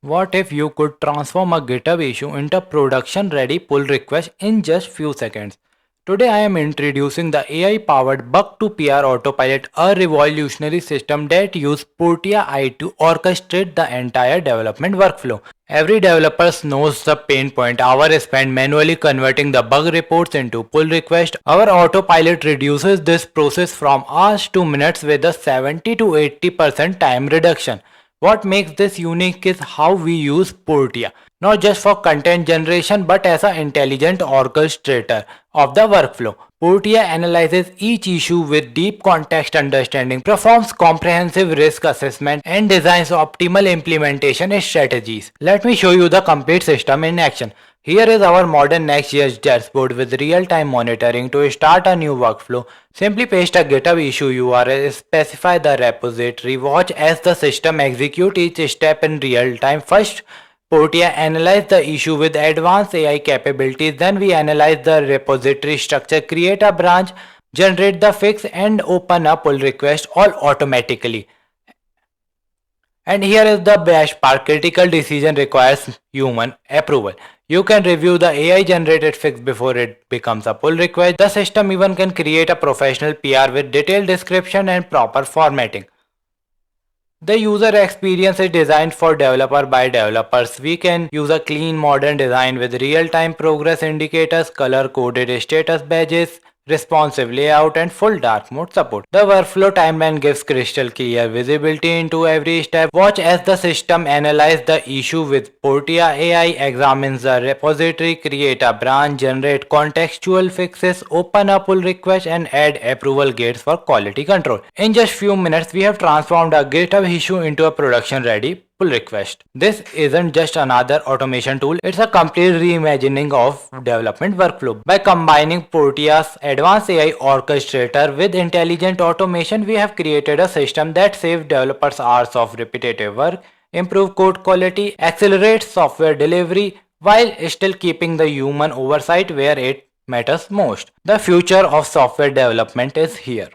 What if you could transform a GitHub issue into production ready pull request in just few seconds? Today I am introducing the AI powered Bug to PR Autopilot, a revolutionary system that uses Portia AI to orchestrate the entire development workflow. Every developer knows the pain point hours spent manually converting the bug reports into pull requests. Our autopilot reduces this process from hours to minutes with a 70 to 80% time reduction. What makes this unique is how we use Portia, not just for content generation but as an intelligent orchestrator of the workflow. Portia analyzes each issue with deep context understanding, performs comprehensive risk assessment, and designs optimal implementation strategies. Let me show you the complete system in action. Here is our modern Next.js dashboard with real-time monitoring. To start a new workflow, simply paste a GitHub issue URL, specify the repository, watch as the system execute each step in real time. First, Portia analyze the issue with advanced AI capabilities. Then we analyze the repository structure, create a branch, generate the fix, and open a pull request all automatically. And here is the best part, critical decision requires human approval. You can review the AI generated fix before it becomes a pull request. The system even can create a professional PR with detailed description and proper formatting. The user experience is designed for developer by developers. We can use a clean modern design with real-time progress indicators, color-coded status badges, responsive layout, and full dark mode support. The workflow timeline gives crystal clear visibility into every step. Watch as the system analyzes the issue with Portia AI, examines the repository, create a branch, generate contextual fixes, open a pull request, and add approval gates for quality control. In just few minutes, we have transformed a GitHub issue into a production ready pull request. This isn't just another automation tool, it's a complete reimagining of development workflow. By combining Portia's advanced AI orchestrator with intelligent automation, we have created a system that saves developers hours of repetitive work, improve code quality, accelerates software delivery while still keeping the human oversight where it matters most. The future of software development is here.